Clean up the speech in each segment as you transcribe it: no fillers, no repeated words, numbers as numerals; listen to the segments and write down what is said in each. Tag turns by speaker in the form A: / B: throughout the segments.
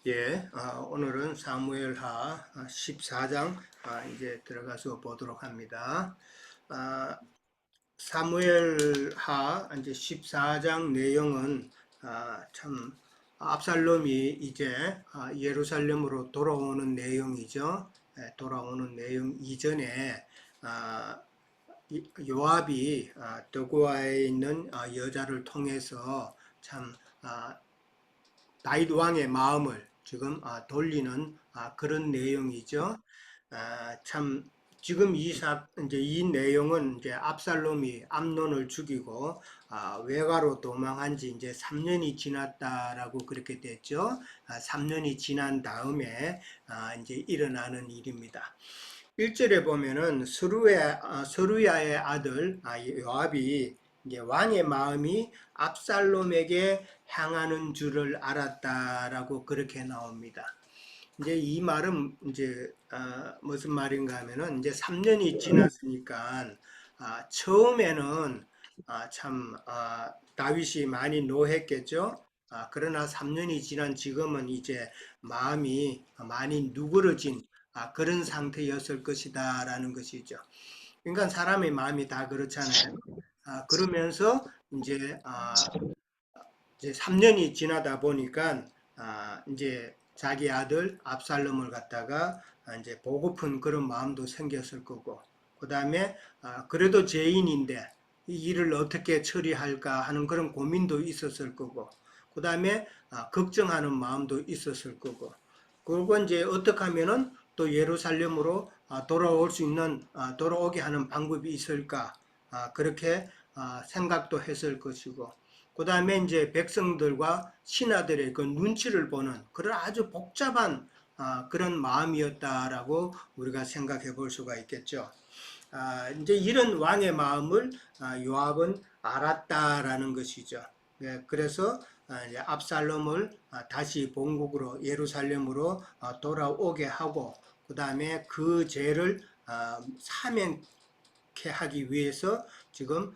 A: 오늘은 사무엘하 14장 이제 들어가서 보도록 합니다. 아, 사무엘하 이제 14장 내용은 참 압살롬이 이제 예루살렘으로 돌아오는 내용이죠. 돌아오는 내용 이전에 아, 요압이 드고아에 있는 여자를 통해서 참 다윗 왕의 마음을 지금 돌리는 그런 내용이죠. 참 지금 이제 이 내용은 이제 압살롬이 암논을 죽이고 외가로 도망한 지 이제 3년이 지났다라고 그렇게 됐죠. 3년이 지난 다음에 이제 일어나는 일입니다. 1절에 보면은 서루야의 아들 요압이 이제 왕의 마음이 압살롬에게 향하는 줄을 알았다라고 그렇게 나옵니다. 이제 이 말은 이제 무슨 말인가 하면은 이제 3년이 지났으니까 처음에는 참 다윗이 많이 노했겠죠. 그러나 3년이 지난 지금은 이제 마음이 많이 누그러진 그런 상태였을 것이다라는 것이죠. 그러니까 사람의 마음이 다 그렇잖아요. 그러면서 이제 이제 3년이 지나다 보니까 이제 자기 아들 압살롬을 갖다가 이제 보고픈 그런 마음도 생겼을 거고, 그 다음에 그래도 죄인인데 이 일을 어떻게 처리할까 하는 그런 고민도 있었을 거고, 그 다음에 걱정하는 마음도 있었을 거고, 그리고 이제 어떻게 하면은 또 예루살렘으로 돌아올 수 있는 돌아오게 하는 방법이 있을까, 그렇게 생각도 했을 것이고, 그 다음에 이제 백성들과 신하들의 그 눈치를 보는 그런 아주 복잡한 그런 마음이었다라고 우리가 생각해 볼 수가 있겠죠. 이제 이런 왕의 마음을 요압은 알았다라는 것이죠. 그래서 이제 압살롬을 다시 본국으로 예루살렘으로 돌아오게 하고, 그 다음에 그 죄를 사명케 하기 위해서 지금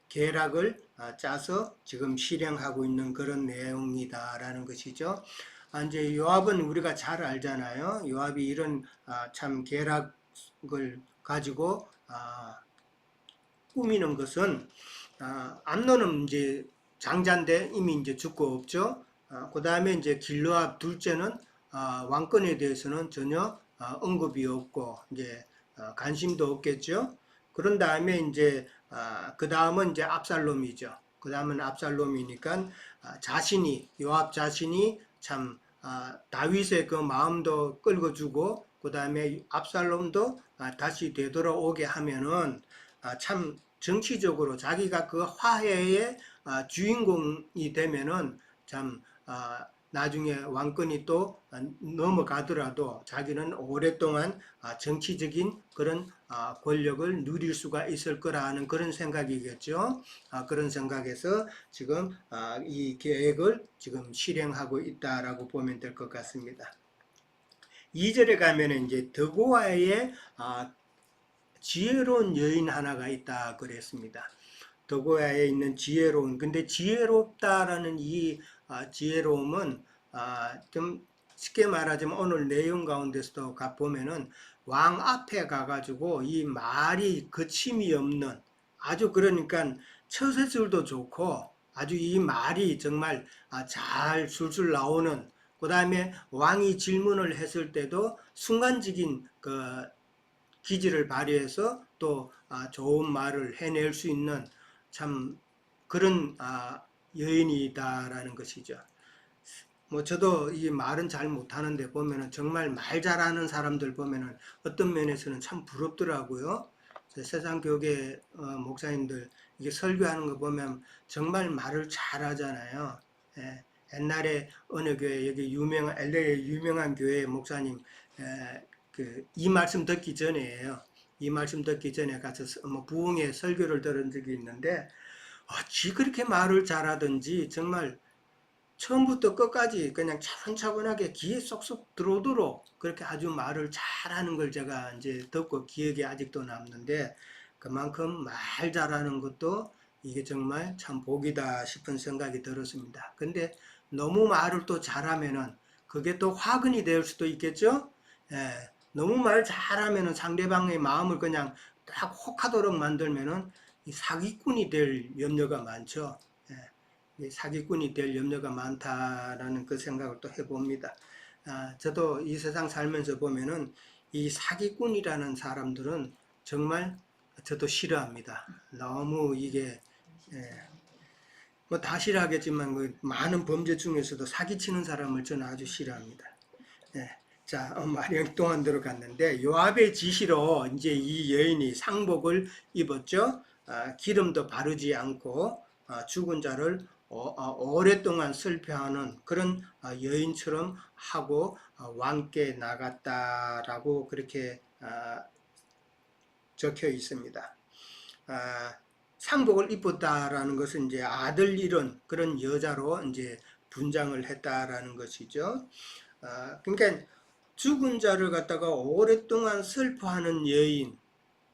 A: 계략을 짜서 지금 실행하고 있는 그런 내용이다라는 것이죠. 이제 요압은 우리가 잘 알잖아요. 요압이 이런 참 계략을 가지고 꾸미는 것은 암논은 이제 장자인데 이미 이제 죽고 없죠. 그 다음에 이제 길르압 둘째는 왕권에 대해서는 전혀 언급이 없고 이제 관심도 없겠죠. 그런 다음에 이제 그 다음은 이제 압살롬이죠. 그 다음은 압살롬이니까 자신이 요압 자신이 참 다윗의 그 마음도 끌어주고, 그 다음에 압살롬도 다시 되돌아오게 하면은 참 정치적으로 자기가 그 화해의 주인공이 되면은 참 나중에 왕권이 또 넘어가더라도 자기는 오랫동안 정치적인 그런 권력을 누릴 수가 있을 거라는 그런 생각이겠죠. 그런 생각에서 지금 이 계획을 지금 실행하고 있다라고 보면 될 것 같습니다. 2절에 가면은 이제 드고아의 지혜로운 여인 하나가 있다 그랬습니다. 더고야에 있는 지혜로운, 근데 지혜롭다라는 이 지혜로움은 좀 쉽게 말하자면 오늘 내용 가운데서도 보면은 왕 앞에 가가지고 이 말이 거침이 없는 아주, 그러니까 처세술도 좋고 아주 이 말이 정말 잘 술술 나오는, 그 다음에 왕이 질문을 했을 때도 순간적인 그 기지를 발휘해서 또 좋은 말을 해낼 수 있는 참 그런 여인이다라는 것이죠. 뭐 저도 이 말은 잘 못하는데 보면은 정말 말 잘하는 사람들 보면은 어떤 면에서는 참 부럽더라고요. 세상 교계 목사님들 이게 설교하는 거 보면 정말 말을 잘하잖아요. 예, 옛날에 어느 교회, 여기 유명한 LA 유명한 교회 목사님 이 말씀 듣기 전에예요. 이 말씀 듣기 전에 가서 뭐 부흥회 설교를 들은 적이 있는데 어찌 그렇게 말을 잘하든지 정말 처음부터 끝까지 그냥 차분차분하게 귀에 쏙쏙 들어오도록 그렇게 아주 말을 잘하는 걸 제가 이제 듣고 기억에 아직도 남는데, 그만큼 말 잘하는 것도 이게 정말 참 복이다 싶은 생각이 들었습니다. 근데 너무 말을 또 잘하면은 그게 또 화근이 될 수도 있겠죠. 예, 너무 말 잘하면은 상대방의 마음을 그냥 딱 혹하도록 만들면은 이 사기꾼이 될 염려가 많죠. 예, 이 사기꾼이 될 염려가 많다라는 그 생각을 또 해봅니다. 저도 이 세상 살면서 보면은 이 사기꾼이라는 사람들은 정말 저도 싫어합니다. 너무 이게 예, 뭐 다 싫어하겠지만 그 많은 범죄 중에서도 사기치는 사람을 저는 아주 싫어합니다. 예. 자, 말이 동안 들어갔는데 요압의 지시로 이제 이 여인이 상복을 입었죠. 기름도 바르지 않고 죽은 자를 오랫동안 슬퍼하는 그런 여인처럼 하고 왕께 나갔다라고 그렇게 적혀 있습니다. 상복을 입었다라는 것은 이제 아들 잃은 그런 여자로 이제 분장을 했다라는 것이죠. 그러니까 죽은 자를 갖다가 오랫동안 슬퍼하는 여인,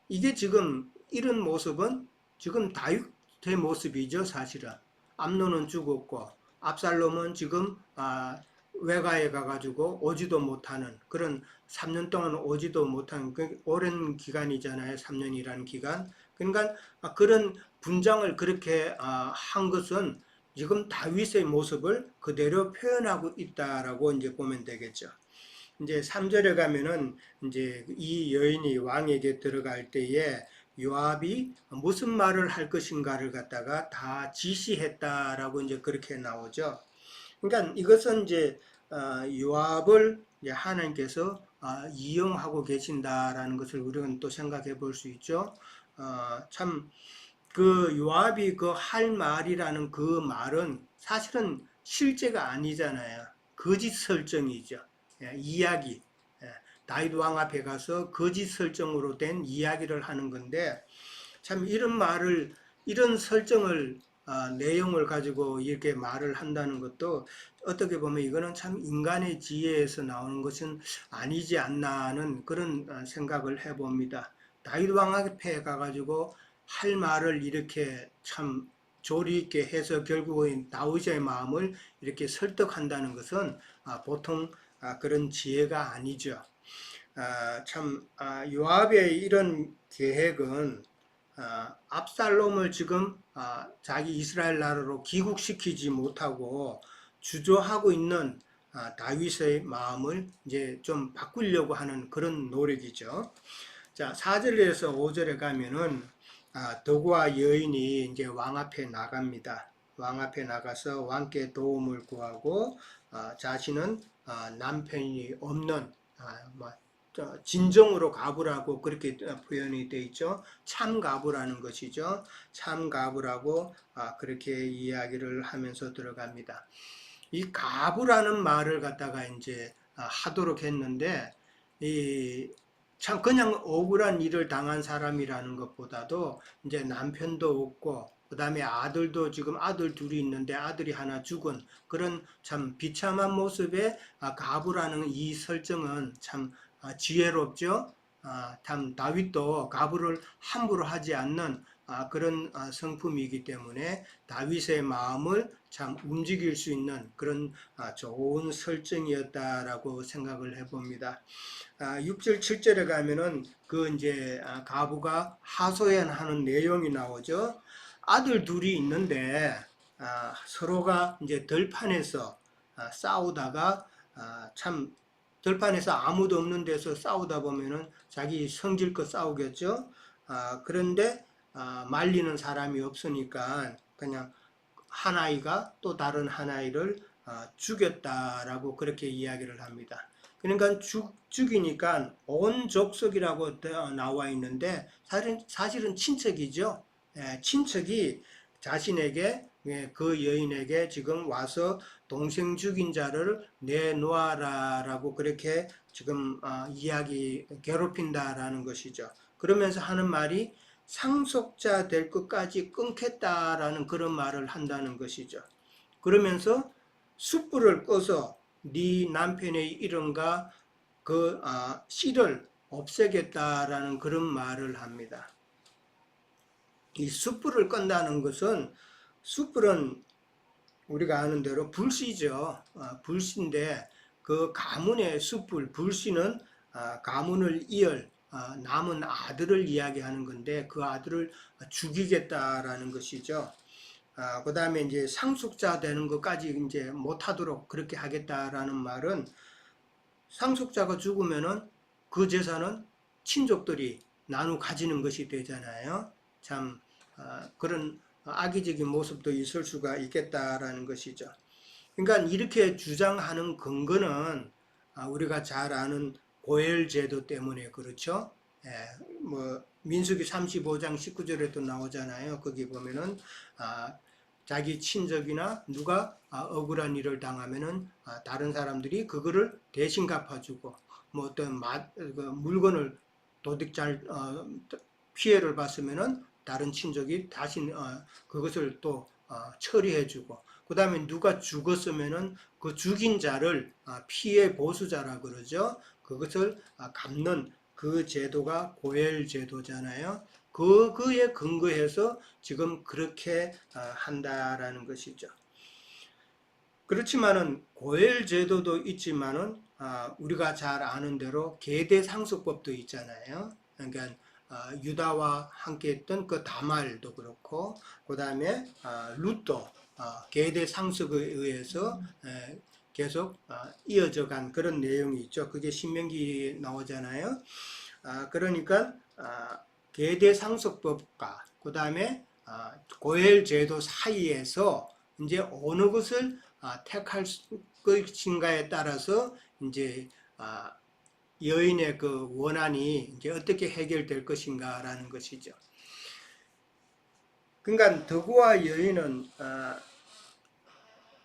A: 이게 지금 이런 모습은 지금 다윗의 모습이죠, 사실은. 암논은 죽었고 압살롬은 지금 외가에 가가지고 오지도 못하는 그런 3년 동안 오지도 못한 그 오랜 기간이잖아요. 3년이라는 기간. 그러니까 그런 분장을 그렇게 한 것은 지금 다윗의 모습을 그대로 표현하고 있다라고 이제 보면 되겠죠. 이제 3절에 가면은 이제 이 여인이 왕에게 들어갈 때에 요압이 무슨 말을 할 것인가를 갖다가 다 지시했다라고 이제 그렇게 나오죠. 그러니까 이것은 이제 요압을 이제 하나님께서 이용하고 계신다라는 것을 우리는 또 생각해 볼 수 있죠. 참 그 요압이 그 할 말이라는 그 말은 사실은 실제가 아니잖아요. 거짓 설정이죠. 이야기. 다윗 왕 앞에 가서 거짓 설정으로 된 이야기를 하는 건데 참 이런 말을 이런 설정을 내용을 가지고 이렇게 말을 한다는 것도 어떻게 보면 이거는 참 인간의 지혜에서 나오는 것은 아니지 않나 하는 그런 생각을 해봅니다. 다윗 왕 앞에 가가지고 할 말을 이렇게 참 조리 있게 해서 결국은 다윗의 마음을 이렇게 설득한다는 것은 보통 그런 지혜가 아니죠. 요압의 이런 계획은 압살롬을 지금 자기 이스라엘 나라로 귀국시키지 못하고 주저하고 있는 다윗의 마음을 이제 좀 바꾸려고 하는 그런 노력이죠. 자, 4절에서 5절에 가면은 도구와 여인이 이제 왕 앞에 나갑니다. 왕 앞에 나가서 왕께 도움을 구하고 자신은 남편이 없는 뭐, 진정으로 가부라고 그렇게 표현이 되어 있죠. 참 가부라는 것이죠. 참 가부라고 그렇게 이야기를 하면서 들어갑니다. 이 가부라는 말을 갖다가 이제 하도록 했는데 이 참 그냥 억울한 일을 당한 사람이라는 것보다도 이제 남편도 없고 그다음에 아들도 지금 아들 둘이 있는데 아들이 하나 죽은 그런 참 비참한 모습의 가부라는 이 설정은 참 지혜롭죠. 참 다윗도 가부를 함부로 하지 않는 그런 성품이기 때문에 다윗의 마음을 참 움직일 수 있는 그런 좋은 설정이었다라고 생각을 해봅니다. 6절, 7절에 가면은 그 이제 가부가 하소연하는 내용이 나오죠. 아들 둘이 있는데 서로가 이제 들판에서 싸우다가 참 들판에서 아무도 없는 데서 싸우다 보면은 자기 성질껏 싸우겠죠. 그런데 말리는 사람이 없으니까 그냥 한 아이가 또 다른 한 아이를 죽였다라고 그렇게 이야기를 합니다. 그러니까 죽이니까 온 족속이라고 나와 있는데 사실은 친척이죠. 친척이 자신에게 그 여인에게 지금 와서 동생 죽인 자를 내놓아라라고 그렇게 지금 이야기 괴롭힌다라는 것이죠. 그러면서 하는 말이 상속자 될 것까지 끊겠다라는 그런 말을 한다는 것이죠. 그러면서 숯불을 꺼서 네 남편의 이름과 그 씨를 없애겠다라는 그런 말을 합니다. 이 숯불을 끈다는 것은 숯불은 우리가 아는 대로 불씨죠. 불씨인데 그 가문의 숯불, 불씨는 가문을 이을 남은 아들을 이야기하는 건데 그 아들을 죽이겠다라는 것이죠. 그 다음에 이제 상속자 되는 것까지 이제 못하도록 그렇게 하겠다라는 말은 상속자가 죽으면은 그 재산은 친족들이 나누어 가지는 것이 되잖아요. 참 그런 악의적인 모습도 있을 수가 있겠다라는 것이죠. 그러니까 이렇게 주장하는 근거는 우리가 잘 아는 고엘제도 때문에 그렇죠. 예, 뭐 민수기 35장 19절에도 나오잖아요. 거기 보면은 자기 친족이나 누가 억울한 일을 당하면은 다른 사람들이 그거를 대신 갚아주고 뭐 어떤 그 물건을 도둑질 피해를 봤으면은 다른 친족이 다시 그것을 또 처리해주고 그 다음에 누가 죽었으면은 그 죽인 자를 피해 보수자라 그러죠. 그것을 갚는 그 제도가 고엘 제도잖아요. 그에 근거해서 지금 그렇게 한다라는 것이죠. 그렇지만은 고엘 제도도 있지만은 우리가 잘 아는 대로 계대 상속법도 있잖아요. 그러니까 유다와 함께했던 그 다말도 그렇고 그 다음에 룻도 계대 상속에 의해서 계속 이어져 간 그런 내용이 있죠. 그게 신명기에 나오잖아요. 그러니까 계대 상속법과 그 다음에 고엘 제도 사이에서 이제 어느 것을 택할 것인가에 따라서 이제 여인의 그 원한이 이제 어떻게 해결될 것인가라는 것이죠. 그러니까 덕우와 여인은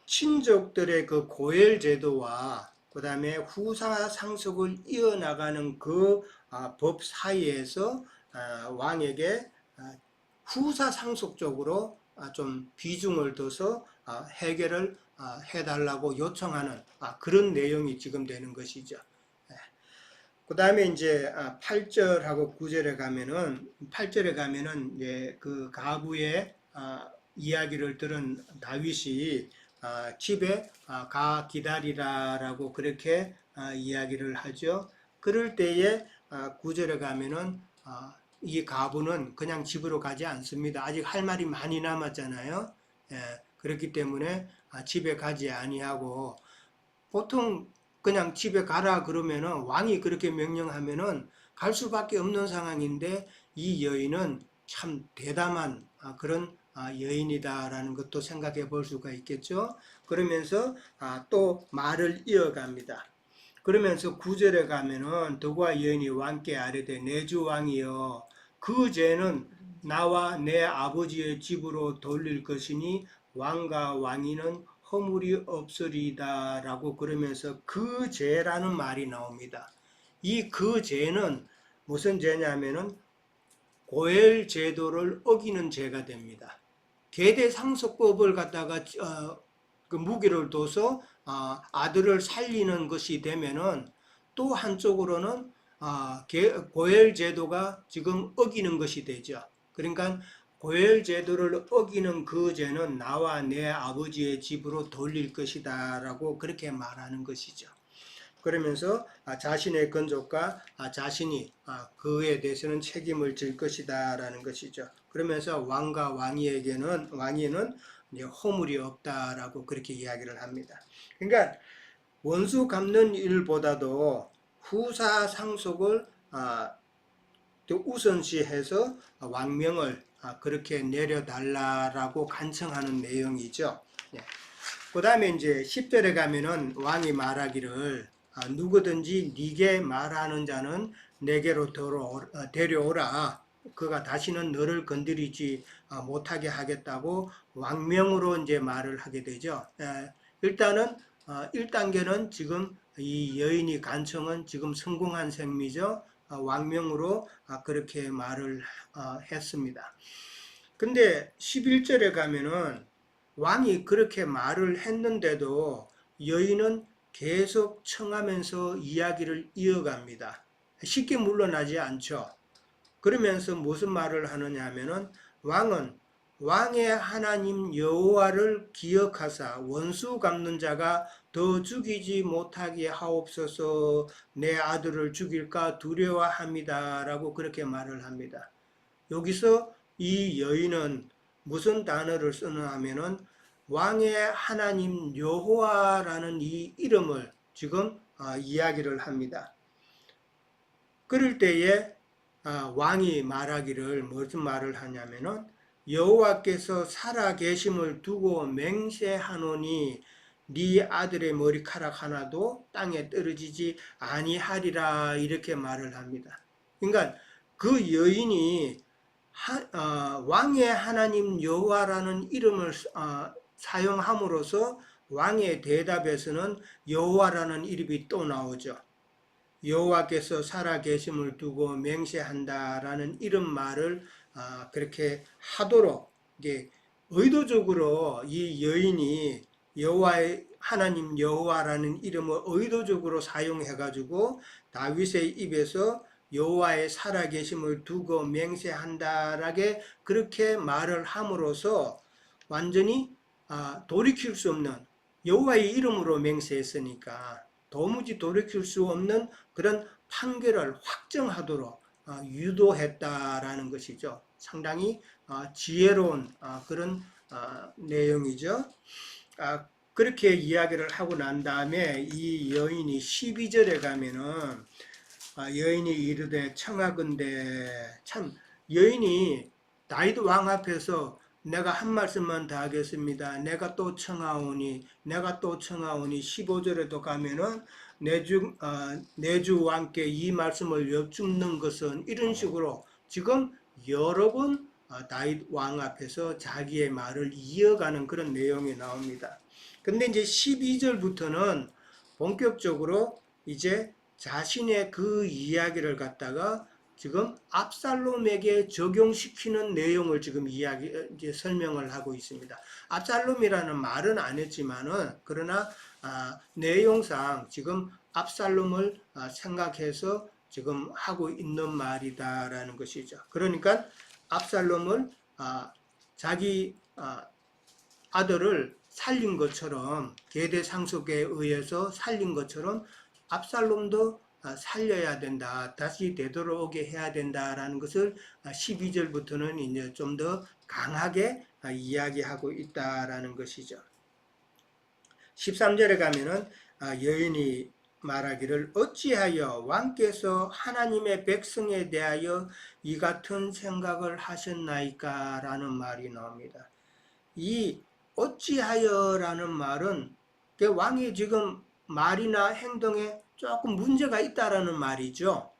A: 친족들의 그 고엘 제도와 그 다음에 후사 상속을 이어나가는 그 법 사이에서 왕에게 후사 상속 쪽으로 좀 비중을 둬서 해결을 해달라고 요청하는 그런 내용이 지금 되는 것이죠. 그 다음에 이제 8절하고 9절에 가면은 8절에 가면은 이제 그 가부의 이야기를 들은 다윗이 집에 가 기다리라라고 그렇게 이야기를 하죠. 그럴 때에 9절에 가면은 이 가부는 그냥 집으로 가지 않습니다. 아직 할 말이 많이 남았잖아요. 그렇기 때문에 집에 가지 아니하고 보통 그냥 집에 가라 그러면은 왕이 그렇게 명령하면은 갈 수밖에 없는 상황인데 이 여인은 참 대담한 그런 여인이다라는 것도 생각해 볼 수가 있겠죠. 그러면서 또 말을 이어갑니다. 그러면서 9절에 가면은 덕우와 여인이 왕께 아뢰되 내 주 왕이여 그 죄는 나와 내 아버지의 집으로 돌릴 것이니 왕과 왕이는 허물이 없으리다 라고 그러면서 그 죄라는 말이 나옵니다. 이 그 죄는 무슨 죄냐면은 고엘 제도를 어기는 죄가 됩니다. 계대 상속법을 갖다가 그 무기를 둬서 아들을 살리는 것이 되면은 또 한쪽으로는 고엘 제도가 지금 어기는 것이 되죠. 그러니까 고엘 제도를 어기는 그 죄는 나와 내 아버지의 집으로 돌릴 것이다 라고 그렇게 말하는 것이죠. 그러면서 자신의 건족과 자신이 그에 대해서는 책임을 질 것이다 라는 것이죠. 그러면서 왕과 왕이에게는 이제 허물이 없다라고 그렇게 이야기를 합니다. 그러니까 원수 갚는 일보다도 후사 상속을 우선시해서 왕명을 그렇게 내려달라라고 간청하는 내용이죠. 그 다음에 이제 10절에 가면은 왕이 말하기를 누구든지 네게 말하는 자는 내게로 데려오라. 그가 다시는 너를 건드리지 못하게 하겠다고 왕명으로 이제 말을 하게 되죠. 일단은 1단계는 지금 이 여인이 간청은 지금 성공한 셈이죠. 왕명으로 그렇게 말을 했습니다. 근데 11절에 가면은 왕이 그렇게 말을 했는데도 여인은 계속 청하면서 이야기를 이어갑니다. 쉽게 물러나지 않죠. 그러면서 무슨 말을 하느냐 하면은 왕은 왕의 하나님 여호와를 기억하사 원수 갚는 자가 더 죽이지 못하게 하옵소서. 내 아들을 죽일까 두려워합니다 라고 그렇게 말을 합니다. 여기서 이 여인은 무슨 단어를 쓰나 하면은 왕의 하나님 여호와라는 이 이름을 지금 이야기를 합니다. 그럴 때에 왕이 말하기를 무슨 말을 하냐면은 여호와께서 살아 계심을 두고 맹세하노니 네 아들의 머리카락 하나도 땅에 떨어지지 아니하리라 이렇게 말을 합니다. 그러니까 그 여인이 왕의 하나님 여호와라는 이름을 사용함으로써 왕의 대답에서는 여호와라는 이름이 또 나오죠. 여호와께서 살아 계심을 두고 맹세한다라는 이런 말을 그렇게 하도록 이제 의도적으로 이 여인이 여호와의 하나님 여호와라는 이름을 의도적으로 사용해 가지고 다윗의 입에서 여호와의 살아 계심을 두고 맹세한다라게 그렇게 말을 함으로써 완전히 돌이킬 수 없는 여호와의 이름으로 맹세했으니까 도무지 돌이킬 수 없는 그런 판결을 확정하도록 유도했다라는 것이죠. 상당히 지혜로운 그런 내용이죠. 그렇게 이야기를 하고 난 다음에 이 여인이 12절에 가면은 여인이 이르되 청하건대, 참 여인이 다윗 왕 앞에서 내가 한 말씀만 더 하겠습니다. 내가 또 청하오니 15절에도 가면은 내주 왕께 이 말씀을 여쭙는 것은 이런 식으로 지금 여러 번 다윗 왕 앞에서 자기의 말을 이어가는 그런 내용이 나옵니다. 근데 이제 12절부터는 본격적으로 이제 자신의 그 이야기를 갖다가 지금 압살롬에게 적용시키는 내용을 지금 이제 설명을 하고 있습니다. 압살롬이라는 말은 안 했지만은 그러나 내용상 지금 압살롬을 생각해서 지금 하고 있는 말이다라는 것이죠. 그러니까 압살롬을 자기 아들을 살린 것처럼 계대 상속에 의해서 살린 것처럼 압살롬도 살려야 된다. 다시 되돌아오게 해야 된다라는 것을 12절부터는 이제 좀 더 강하게 이야기하고 있다라는 것이죠. 13절에 가면은 여인이 말하기를 어찌하여 왕께서 하나님의 백성에 대하여 이 같은 생각을 하셨나이까 라는 말이 나옵니다. 이 어찌하여라는 말은 왕이 지금 말이나 행동에 조금 문제가 있다라는 말이죠.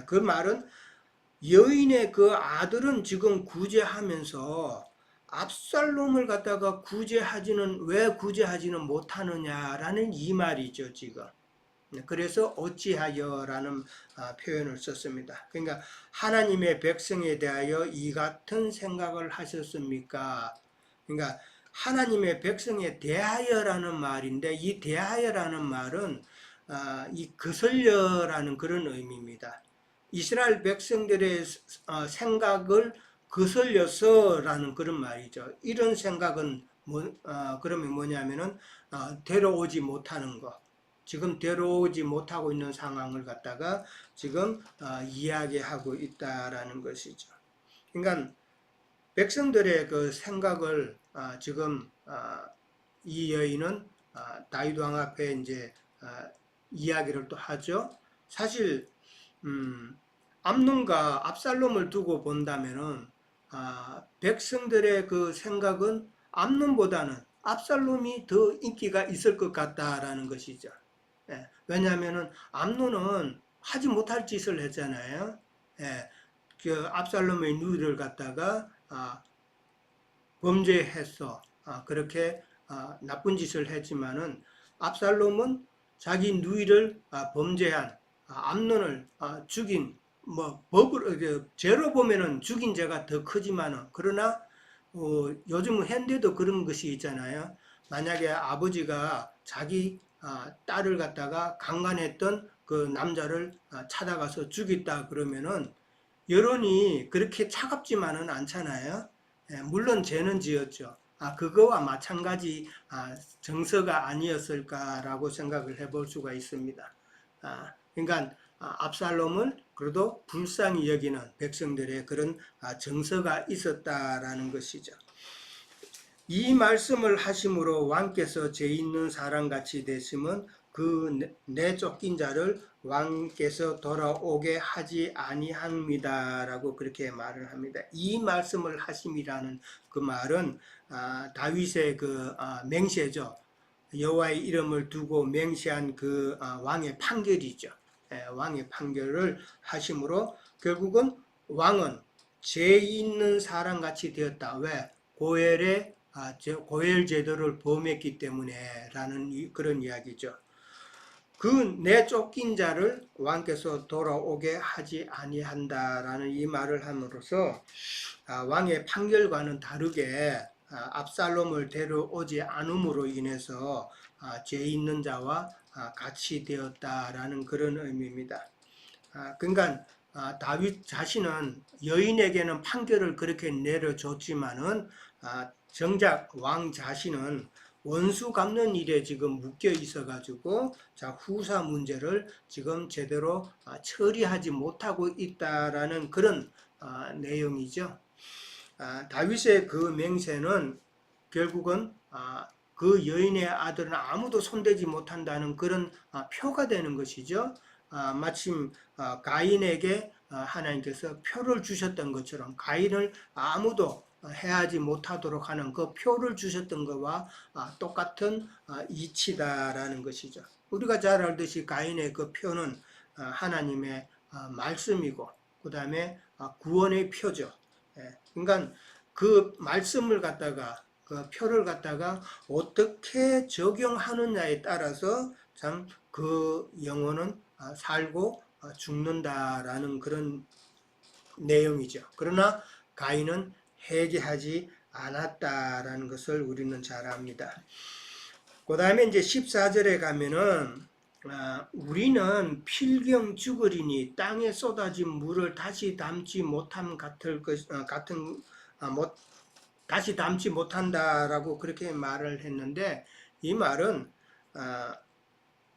A: 그 말은 여인의 그 아들은 지금 구제하면서 압살롬을 갖다가 왜 구제하지는 못하느냐라는 이 말이죠, 지금. 그래서 어찌하여라는 표현을 썼습니다. 그러니까 하나님의 백성에 대하여 이 같은 생각을 하셨습니까? 그러니까 하나님의 백성에 대하여라는 말인데 이 대하여라는 말은 이 거슬려라는 그런 의미입니다. 이스라엘 백성들의 생각을 거슬려서라는 그런 말이죠. 이런 생각은 그러면 뭐냐면은 데려오지 못하는 것. 지금 데려오지 못하고 있는 상황을 갖다가 지금 이야기하고 있다라는 것이죠. 그러니까 백성들의 그 생각을 지금 이 여인은 다윗 왕 앞에 이제 이야기를 또 하죠. 사실 암논과 압살롬을 두고 본다면은 백성들의 그 생각은 암논보다는 압살롬이 더 인기가 있을 것 같다라는 것이죠. 예, 왜냐하면은 암논은 하지 못할 짓을 했잖아요. 예, 그 압살롬의 누이를 갖다가 범죄했어. 그렇게 나쁜 짓을 했지만은 압살롬은 자기 누이를 범죄한 암논을 죽인 법으로 죄로 보면은 죽인 죄가 더 크지만은 그러나 요즘 현대도 그런 것이 있잖아요. 만약에 아버지가 자기 딸을 갖다가 강간했던 그 남자를 찾아가서 죽였다 그러면은 여론이 그렇게 차갑지만은 않잖아요. 물론 죄는 지었죠. 그거와 마찬가지 정서가 아니었을까라고 생각을 해볼 수가 있습니다. 그러니까 압살롬을 그래도 불쌍히 여기는 백성들의 그런 정서가 있었다라는 것이죠. 이 말씀을 하심으로 왕께서 죄 있는 사람같이 되심은 그 내쫓긴 자를 왕께서 돌아오게 하지 아니합니다라고 그렇게 말을 합니다. 이 말씀을 하심이라는 그 말은 다윗의 그 맹세죠. 여호와의 이름을 두고 맹세한 그 왕의 판결이죠. 왕의 판결을 하심으로 결국은 왕은 죄 있는 사람같이 되었다. 왜? 고엘 제도를 범했기 때문에 라는 그런 이야기죠. 그 내쫓긴 자를 왕께서 돌아오게 하지 아니한다라는 이 말을 함으로써 왕의 판결과는 다르게 압살롬을 데려오지 않음으로 인해서 죄 있는 자와 같이 되었다라는 그런 의미입니다. 그러니까 다윗 자신은 여인에게는 판결을 그렇게 내려줬지만은 정작 왕 자신은 원수 갚는 일에 지금 묶여 있어 가지고 후사 문제를 지금 제대로 처리하지 못하고 있다라는 그런 내용이죠. 다윗의 그 맹세는 결국은 그 여인의 아들은 아무도 손대지 못한다는 그런 표가 되는 것이죠. 마침 가인에게 하나님께서 표를 주셨던 것처럼 가인을 아무도 해하지 못하도록 하는 그 표를 주셨던 것과 똑같은 이치다라는 것이죠. 우리가 잘 알듯이 가인의 그 표는 하나님의 말씀이고 그 다음에 구원의 표죠. 그러니까 그 말씀을 갖다가 그 표를 갖다가 어떻게 적용하느냐에 따라서 참 그 영혼은 살고 죽는다라는 그런 내용이죠. 그러나 가인은 회개하지 않았다라는 것을 우리는 잘 압니다. 그 다음에 이제 14절에 가면은 우리는 필경 죽으리니 땅에 쏟아진 물을 다시 담지 못함 같은 다시 담지 못한다라고 그렇게 말을 했는데 이 말은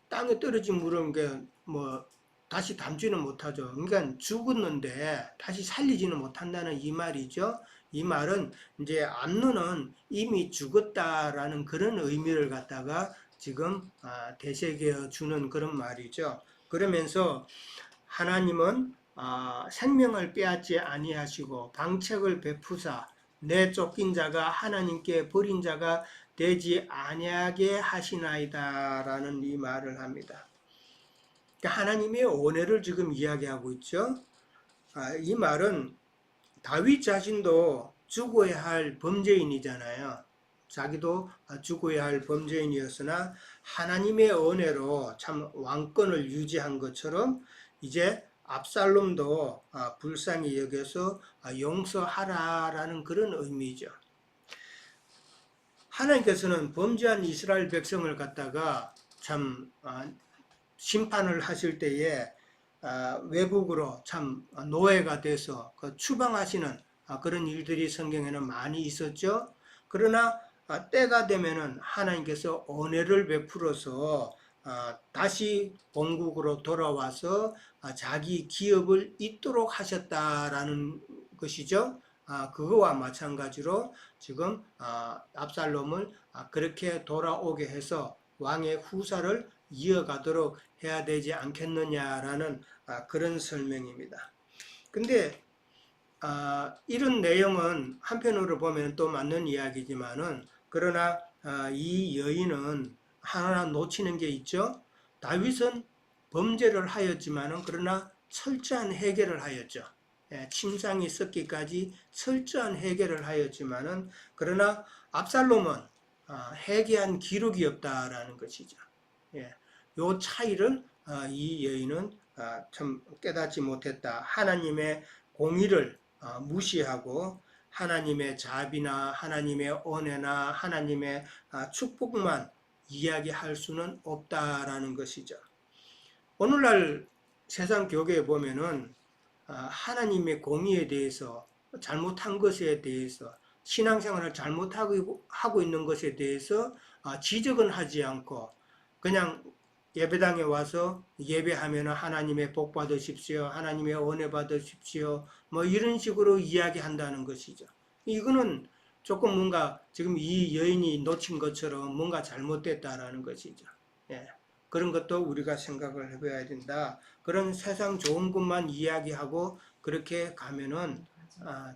A: 땅에 떨어진 물은 뭐 다시 담지는 못하죠. 그러니까 죽었는데 다시 살리지는 못한다는 이 말이죠. 이 말은 이제 암노는 이미 죽었다라는 그런 의미를 갖다가 지금 되새겨 주는 그런 말이죠. 그러면서 하나님은 생명을 빼앗지 아니하시고 방책을 베푸사 내쫓긴 자가 하나님께 버린 자가 되지 아니하게 하시나이다라는 이 말을 합니다. 하나님의 은혜를 지금 이야기하고 있죠. 이 말은 다윗 자신도 죽어야 할 범죄인이잖아요. 자기도 죽어야 할 범죄인이었으나 하나님의 은혜로 참 왕권을 유지한 것처럼 이제 압살롬도 불쌍히 여겨서 용서하라라는 그런 의미죠. 하나님께서는 범죄한 이스라엘 백성을 갖다가 참 심판을 하실 때에 외국으로 참 노예가 돼서 추방하시는 그런 일들이 성경에는 많이 있었죠. 그러나 때가 되면은 하나님께서 은혜를 베풀어서 다시 본국으로 돌아와서 자기 기업을 잇도록 하셨다라는 것이죠. 그거와 마찬가지로 지금 압살롬을 그렇게 돌아오게 해서 왕의 후사를 이어가도록 해야 되지 않겠느냐라는 그런 설명입니다. 근데 이런 내용은 한편으로 보면 또 맞는 이야기지만은 그러나 이 여인은 하나 놓치는 게 있죠. 다윗은 범죄를 하였지만은 그러나 철저한 해결을 하였죠. 침상이 썩기까지 철저한 해결을 하였지만은 그러나 압살롬은 해결한 기록이 없다라는 것이죠. 요 차이를 이 여인은 참 깨닫지 못했다. 하나님의 공의를 무시하고 하나님의 자비나 하나님의 은혜나 하나님의 축복만 이야기할 수는 없다라는 것이죠. 오늘날 세상 교계에 보면은 하나님의 공의에 대해서 잘못한 것에 대해서 신앙생활을 하고 있는 것에 대해서 지적은 하지 않고 그냥 예배당에 와서 예배하면 하나님의 복 받으십시오, 하나님의 은혜 받으십시오, 뭐 이런 식으로 이야기한다는 것이죠. 이거는 조금 뭔가 지금 이 여인이 놓친 것처럼 뭔가 잘못됐다라는 것이죠. 예. 그런 것도 우리가 생각을 해봐야 된다. 그런 세상 좋은 것만 이야기하고 그렇게 가면은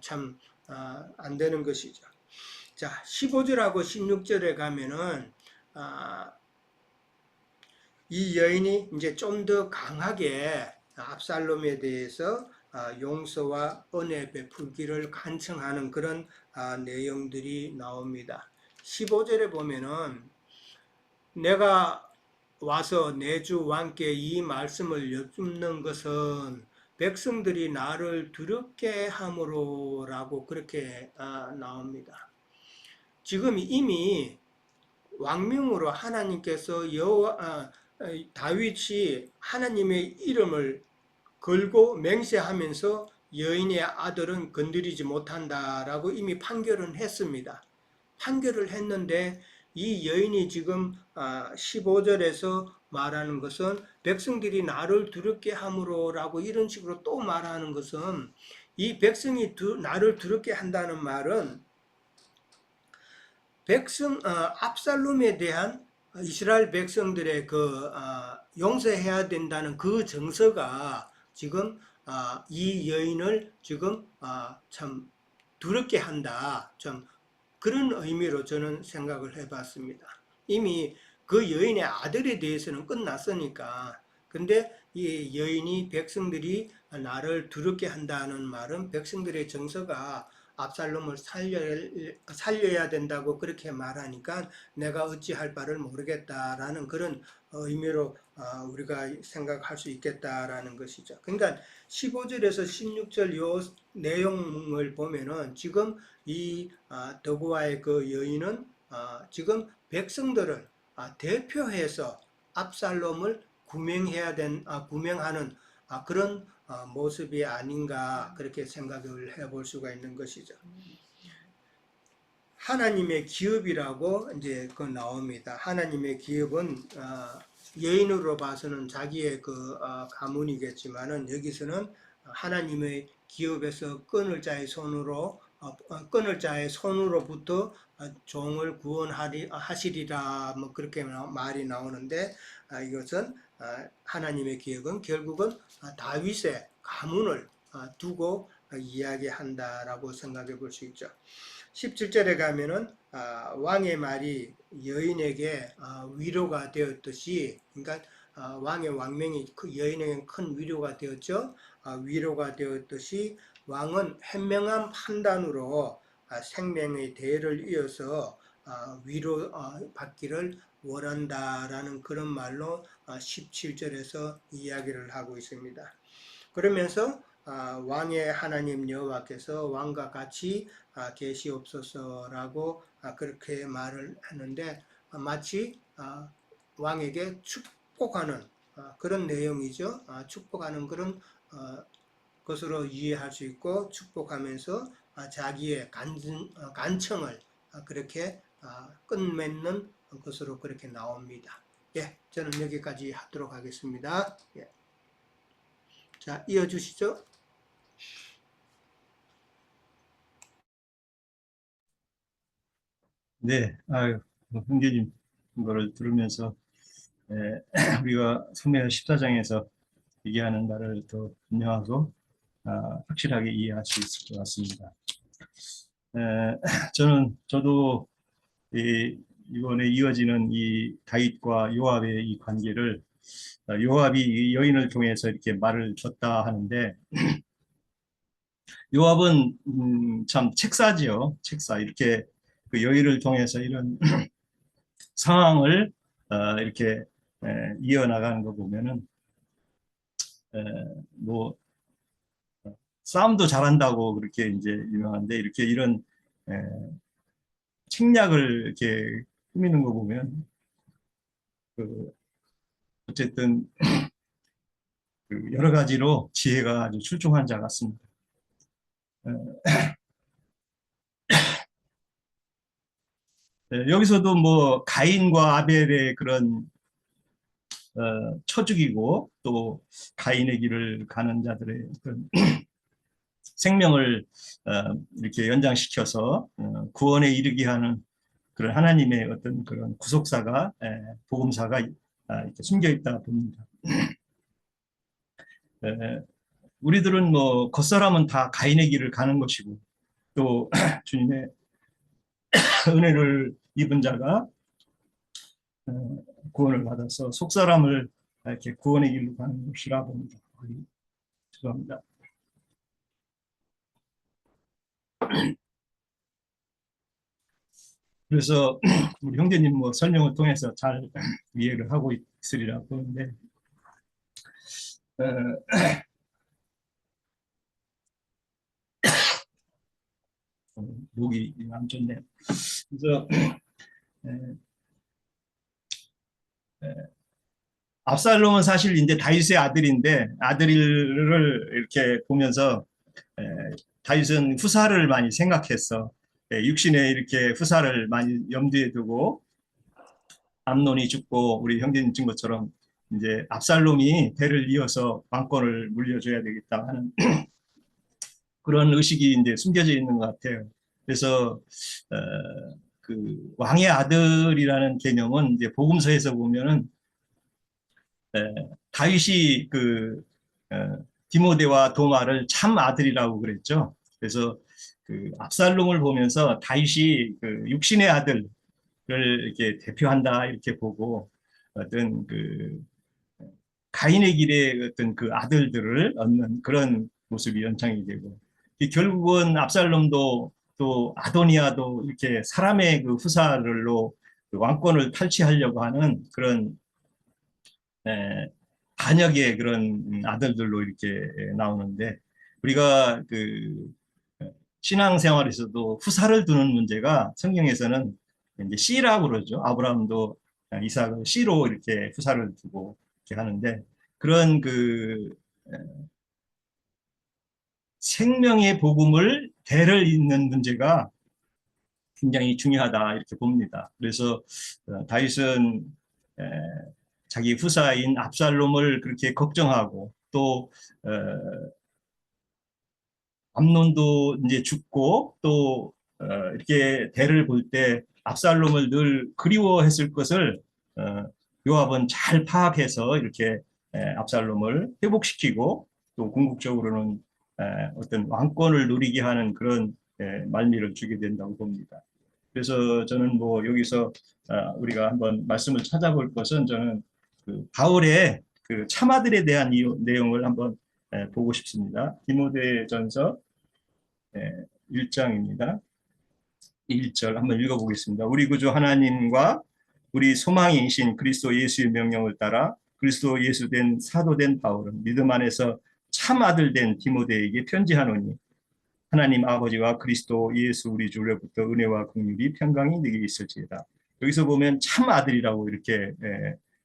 A: 참 안 되는 것이죠. 자, 15절하고 16절에 가면은 이 여인이 이제 좀 더 강하게 압살롬에 대해서 용서와 은혜 베풀기를 간청하는 그런 내용들이 나옵니다. 15절에 보면은 내가 와서 내 주 왕께 이 말씀을 여쭙는 것은 백성들이 나를 두렵게 함으로라고 그렇게 나옵니다. 지금 이미 왕명으로 하나님께서 다윗이 하나님의 이름을 걸고 맹세하면서 여인의 아들은 건드리지 못한다라고 이미 판결은 했습니다. 판결을 했는데 이 여인이 지금 15절에서 말하는 것은 백성들이 나를 두렵게 함으로라고 이런 식으로 또 말하는 것은 이 백성이 나를 두렵게 한다는 말은 압살롬에 대한 이스라엘 백성들의 용서해야 된다는 그 정서가 지금 이 여인을 지금 참 두렵게 한다. 좀 그런 의미로 저는 생각을 해봤습니다. 이미 그 여인의 아들에 대해서는 끝났으니까. 근데 이 여인이 백성들이 나를 두렵게 한다는 말은 백성들의 정서가 압살롬을 살려야 된다고 그렇게 말하니까 내가 어찌할 바를 모르겠다라는 그런 의미로 우리가 생각할 수 있겠다라는 것이죠. 그러니까 15절에서 16절 요 내용을 보면은 지금 이 더고아의 그 여인은 지금 백성들을 대표해서 압살롬을 구명하는 그런 모습이 아닌가 그렇게 생각을 해볼 수가 있는 것이죠. 하나님의 기업이라고 이제 나옵니다. 하나님의 기업은 여인으로 봐서는 자기의 가문이겠지만은 여기서는 하나님의 기업에서 끊을 자의 손으로부터 종을 구원하시리라 뭐 그렇게 말이 나오는데 이것은 하나님의 기업은 결국은 다윗의 가문을 두고 이야기한다라고 생각해 볼 수 있죠. 17절에 가면은 왕의 말이 여인에게 위로가 되었듯이, 그러니까 왕의 왕명이 여인에게 큰 위로가 되었죠. 위로가 되었듯이 왕은 현명한 판단으로 생명의 대를 이어서 위로 받기를 원한다라는 그런 말로 17절에서 이야기를 하고 있습니다. 그러면서 왕의 하나님 여호와께서 왕과 같이 계시옵소서라고 그렇게 말을 하는데 마치 왕에게 축복하는 그런 내용이죠. 축복하는 그런 것으로 이해할 수 있고 축복하면서 자기의 간청을 그렇게 끝맺는 것으로 그렇게 나옵니다. 예, 저는 여기까지 하도록 하겠습니다. 예. 자, 이어주시죠.
B: 네, 형제님 이거를 들으면서 우리가 성경 14장에서 얘기하는 말을 더 분명하고 확실하게 이해할 수 있을 것 같습니다. 저도 이번에 이어지는 이 다윗과 요압의 이 관계를 요압이 이 여인을 통해서 이렇게 말을 줬다 하는데 요압은 참 책사지요. 책사. 이렇게 그 여인을 통해서 이런 상황을 이렇게 이어나가는 거 보면은 뭐 싸움도 잘한다고 그렇게 이제 유명한데 이렇게 이런 책략을 이렇게 꾸미는 거 보면 그 어쨌든 그 여러 가지로 지혜가 아주 출중한 자 같습니다. 여기서도 뭐 가인과 아벨의 그런 쳐 죽이고 또 가인의 길을 가는 자들의 그런 생명을 이렇게 연장시켜서 구원에 이르게 하는 그런 하나님의 어떤 그런 구속사가 복음사가 이렇게 숨겨 있다 봅니다. 우리들은 뭐 겉사람은 다 가인의 길을 가는 것이고 또 주님의 은혜를 입은 자가 구원을 받아서 속사람을 이렇게 구원의 길로 가는 것이라 봅니다. 죄송합니다. 그래서 우리 형제님 뭐 설명을 통해서 잘 이해를 하고 있으리라 보는데 목이 안 좋네요. 그래서 압살롬은 사실 이제 다윗의 아들인데 아들을 이렇게 보면서 다윗은 후사를 많이 생각했어. 육신에 이렇게 후사를 많이 염두에 두고 암논이 죽고 우리 형제님 친 것처럼 이제 압살롬이 대를 이어서 왕권을 물려줘야 되겠다 하는 그런 의식이 이제 숨겨져 있는 것 같아요. 그래서 그 왕의 아들이라는 개념은 이제 복음서에서 보면은 다윗이 그 디모데와 도마를 참 아들이라고 그랬죠. 그래서 그 압살롬을 보면서 다윗이 그 육신의 아들을 이렇게 대표한다 이렇게 보고 어떤 그 가인의 길의 어떤 그 아들들을 얻는 그런 모습이 연상이 되고 결국은 압살롬도 또 아도니아도 이렇게 사람의 그 후사를로 그 왕권을 탈취하려고 하는 그런 반역의 그런 아들들로 이렇게 나오는데 우리가 그 신앙생활에서도 후사를 두는 문제가 성경에서는 이제 씨라고 그러죠. 아브라함도 이삭을 씨로 이렇게 후사를 두고 이렇게 하는데 그런 그 생명의 복음을 대를 잇는 문제가 굉장히 중요하다 이렇게 봅니다. 그래서 다윗은 자기 후사인 압살롬을 그렇게 걱정하고 또 암논도 이제 죽고 또 이렇게 대를 볼 때 압살롬을 늘 그리워했을 것을 요압은 잘 파악해서 이렇게 압살롬을 회복시키고 또 궁극적으로는 어떤 왕권을 누리게 하는 그런 말미를 주게 된다고 봅니다. 그래서 저는 뭐 여기서 우리가 한번 말씀을 찾아볼 것은 저는 그 바울의 그 참아들에 대한 내용을 한번 보고 싶습니다. 디모데전서 1장입니다. 1절 한번 읽어보겠습니다. 우리 구주 하나님과 우리 소망이신 그리스도 예수의 명령을 따라 그리스도 예수 된 사도 된 바울은 믿음 안에서 참 아들 된 디모데에게 편지하노니 하나님 아버지와 그리스도 예수 우리 주로부터 은혜와 긍휼이 평강이 네게 있을지어다. 여기서 보면 참 아들이라고 이렇게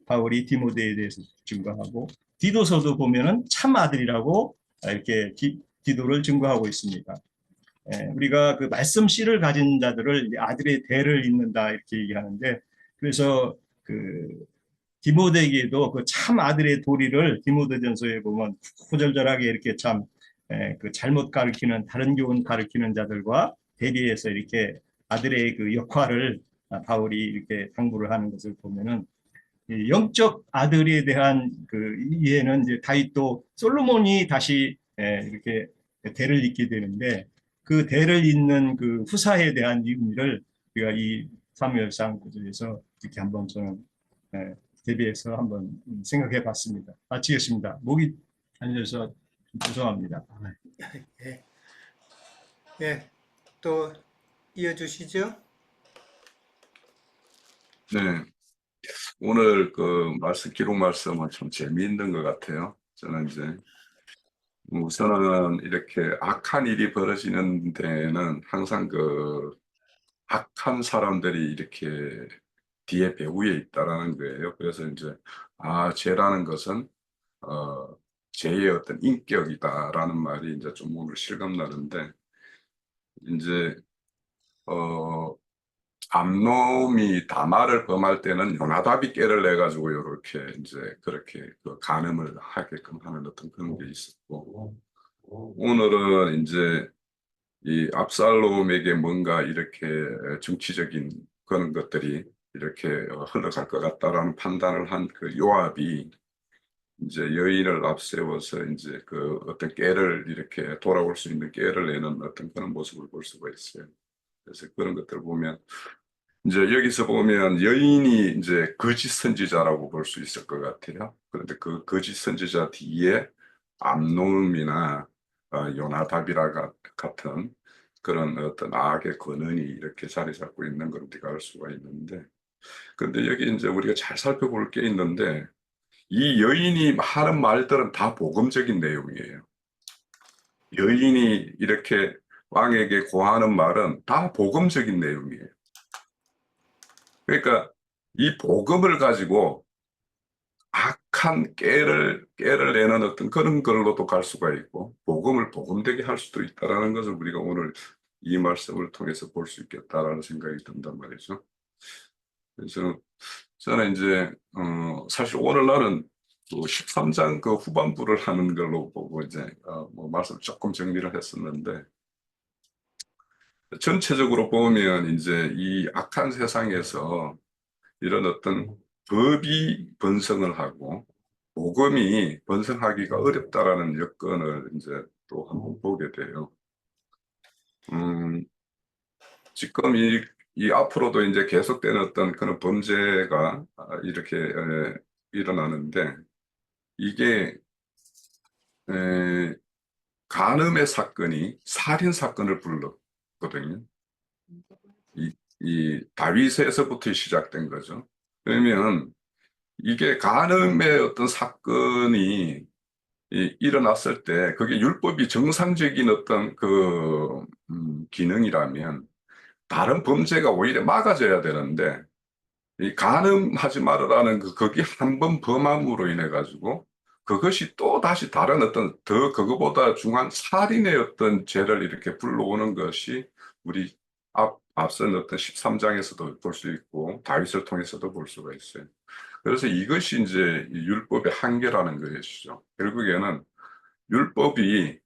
B: 바울이 디모데에 대해서 증거하고 디도서도 보면은 참 아들이라고 이렇게 디도를 증거하고 있습니다. 우리가 그 말씀 씨를 가진 자들을 아들의 대를 잇는다 이렇게 얘기하는데 그래서 그 디모데에게도 그 참 아들의 도리를 디모데전서에 보면 구절절하게 이렇게 참 그 잘못 가르치는 다른 교훈 가르치는 자들과 대비해서 이렇게 아들의 그 역할을 바울이 이렇게 당부를 하는 것을 보면은 영적 아들에 대한 그 이해는 이제 다윗도 솔로몬이 다시 이렇게 대를 잇게 되는데 그 대를 잇는 그 후사에 대한 의미를 우리가 이 사무엘상 구절에서 이렇게 한번 저는 대비해서 한번 생각해 봤습니다. 마치겠습니다. 목이 안려서 죄송합니다.
A: 예, 예, 또 이어주시죠.
C: 네, 오늘 그 말씀, 기록 말씀은 좀 재미있는 것 같아요. 저는 이제 우선은 이렇게 악한 일이 벌어지는 데는 항상 그 악한 사람들이 이렇게 뒤에 배후에 있다라는 거예요. 그래서 이제 죄라는 것은 죄의 어떤 인격이다라는 말이 이제 좀 오늘 실감나는데 이제 암놈이 다말을 범할 때는 요나답이 깨를 내 가지고 이렇게 이제 그렇게 그 간음을 하게끔 하는 어떤 그런 게 있었고, 오늘은 이제 이 압살롬에게 뭔가 이렇게 정치적인 그런 것들이 이렇게 흘러갈 것 같다라는 판단을 한 그 요압이 이제 여인을 앞세워서 이제 그 어떤 깨를 이렇게 돌아올 수 있는 깨를 내는 어떤 그런 모습을 볼 수가 있어요. 그래서 그런 것들을 보면 이제 여기서 보면 여인이 이제 거짓 선지자라고 볼 수 있을 것 같아요. 그런데 그 거짓 선지자 뒤에 암놈이나 요나답이라 같은 그런 어떤 악의 근원이 이렇게 자리 잡고 있는 걸 우리가 알 수가 있는데, 그런데 여기 이제 우리가 잘 살펴볼 게 있는데, 이 여인이 하는 말들은 다 복음적인 내용이에요. 여인이 이렇게 왕에게 고하는 말은 다 복음적인 내용이에요. 그러니까 이 복음을 가지고 악한 깨를 내는 어떤 그런 걸로도 갈 수가 있고, 복음을 복음되게 할 수도 있다라는 것을 우리가 오늘 이 말씀을 통해서 볼 수 있겠다라는 생각이 든단 말이죠. 그래서 저는 이제 사실 오늘날은 그 13장 그 후반부를 하는 걸로 보고 이제 뭐 말씀 조금 정리를 했었는데, 전체적으로 보면 이제 이 악한 세상에서 이런 어떤 법이 번성을 하고 복음이 번성하기가 어렵다라는 여건을 이제 또 한번 보게 돼요. 지금 이 앞으로도 이제 계속되는 어떤 그런 범죄가 이렇게 일어나는데, 이게 간음의 사건이 살인 사건을 불렀거든요. 이 다윗에서부터 시작된 거죠. 그러면 이게 간음의 어떤 사건이 일어났을 때 그게 율법이 정상적인 어떤 그 기능이라면 다른 범죄가 오히려 막아져야 되는데, 이 간음하지 말으라는 거기 한 번 범함으로 인해 가지고 그것이 또 다시 다른 어떤 더 그거보다 중한 살인의 어떤 죄를 이렇게 불러오는 것이 우리 앞선 어떤 13장에서도 볼 수 있고 다윗을 통해서도 볼 수가 있어요. 그래서 이것이 이제 율법의 한계라는 것이죠. 결국에는 율법이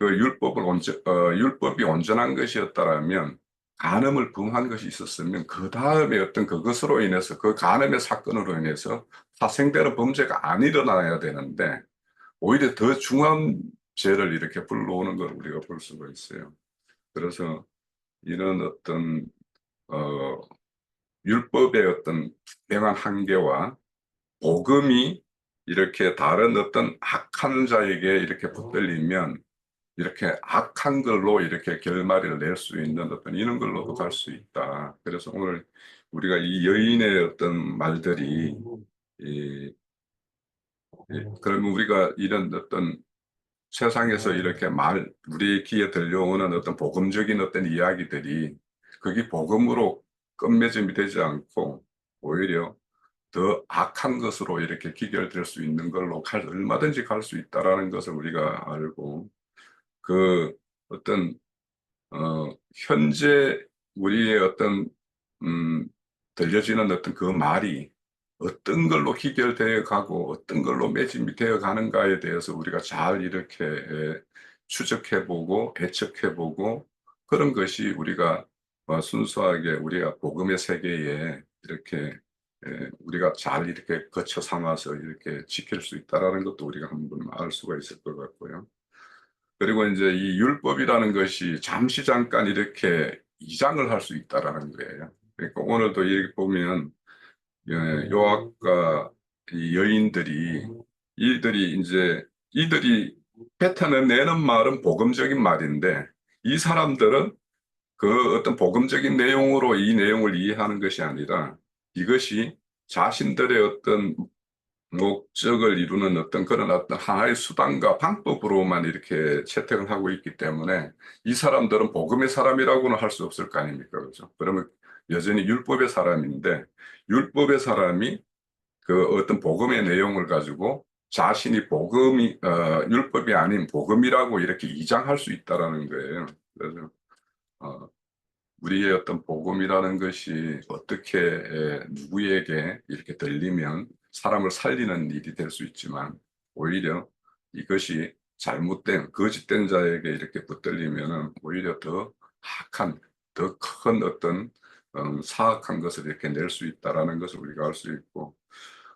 C: 율법이 온전한 것이었다라면, 간음을 범한 것이 있었으면 그 다음에 어떤 그것으로 인해서 그 간음의 사건으로 인해서 파생되는 범죄가 안 일어나야 되는데 오히려 더 중한 죄를 이렇게 불러오는 걸 우리가 볼 수가 있어요. 그래서 이런 어떤 어, 율법의 어떤 분명한 한계와 복음이 이렇게 다른 어떤 악한 자에게 이렇게 붙들리면 이렇게 악한 걸로 이렇게 결말을 낼 수 있는 어떤 이런 걸로도 갈 수 있다. 그래서 오늘 우리가 이 여인의 어떤 말들이 그러면 우리가 이런 어떤 세상에서 이렇게 우리 귀에 들려오는 어떤 복음적인 어떤 이야기들이 그게 복음으로 끝맺음이 되지 않고 오히려 더 악한 것으로 이렇게 기결될 수 있는 걸로 얼마든지 갈 수 있다라는 것을 우리가 알고, 그 어떤 현재 우리의 어떤 음, 들려지는 어떤 그 말이 어떤 걸로 기결되어 가고 어떤 걸로 매집이 되어 가는가에 대해서 우리가 잘 이렇게 추적해 보고 예측해 보고, 그런 것이 우리가 순수하게 우리가 복음의 세계에 이렇게 우리가 잘 이렇게 거쳐 삼아서 이렇게 지킬 수 있다라는 것도 우리가 한번 알 수가 있을 것 같고요. 그리고 이제 이 율법이라는 것이 잠시 잠깐 이렇게 이장을 할 수 있다라는 거예요. 그러니까 오늘도 이렇게 보면 요압과 이 여인들이 이들이 패턴을 내는 말은 복음적인 말인데, 이 사람들은 그 어떤 복음적인 내용으로 이 내용을 이해하는 것이 아니라 이것이 자신들의 어떤 목적을 이루는 어떤 그런 어떤 하나의 수단과 방법으로만 이렇게 채택을 하고 있기 때문에 이 사람들은 복음의 사람이라고는 할 수 없을 거 아닙니까? 그죠? 그러면 여전히 율법의 사람인데, 율법의 사람이 그 어떤 복음의 내용을 가지고 자신이 율법이 아닌 복음이라고 이렇게 이장할 수 있다라는 거예요. 그래서 우리의 어떤 복음이라는 것이 어떻게 누구에게 이렇게 들리면 사람을 살리는 일이 될 수 있지만 오히려 이것이 잘못된 거짓된 자에게 이렇게 붙들리면은 오히려 더 악한 더 큰 어떤 사악한 것을 이렇게 낼 수 있다라는 것을 우리가 알 수 있고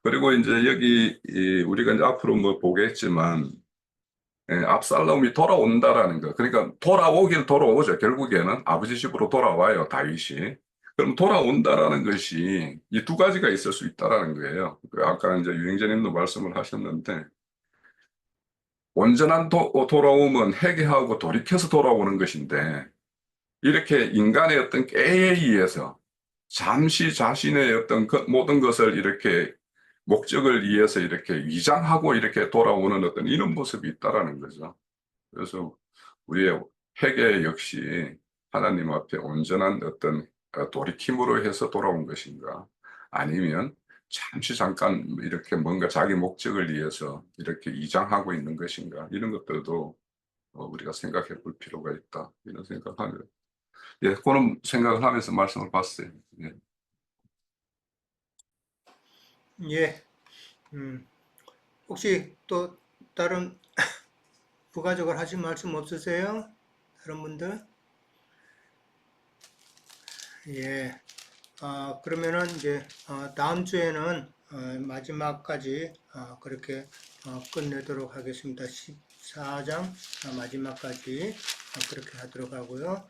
C: 그리고 이제 여기 우리가 이제 앞으로 뭐 보겠지만 압살롬이 돌아온다라는 거. 그러니까 돌아오긴 돌아오죠. 결국에는 아버지 집으로 돌아와요, 다윗이. 그럼 돌아온다라는 것이 이 두 가지가 있을 수 있다라는 거예요. 아까 이제 유영재님도 말씀을 하셨는데 온전한 돌아옴은 회개하고 돌이켜서 돌아오는 것인데 이렇게 인간의 어떤 깨에 의해서 잠시 자신의 어떤 모든 것을 이렇게 목적을 위해서 이렇게 위장하고 이렇게 돌아오는 어떤 이런 모습이 있다라는 거죠. 그래서 우리의 회개 역시 하나님 앞에 온전한 어떤 돌이킴으로 해서 돌아온 것인가 아니면 잠시 잠깐 이렇게 뭔가 자기 목적을 위해서 이렇게 위장하고 있는 것인가 이런 것들도 우리가 생각해 볼 필요가 있다 이런 생각하며 예, 그런 생각을 하면서 말씀을 봤어요. 예.
A: 예. 혹시 또 다른 부가적으로 하실 말씀 없으세요? 다른 분들? 예. 그러면은 이제 다음 주에는 마지막까지 그렇게 끝내도록 하겠습니다. 14장 마지막까지 그렇게 하도록 하고요.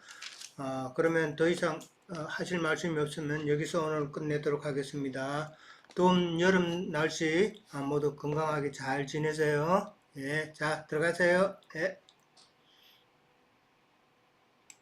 A: 그러면 더 이상 하실 말씀이 없으면 여기서 오늘 끝내도록 하겠습니다. 더운 여름 날씨 모두 건강하게 잘 지내세요. 예, 자, 들어가세요. 예.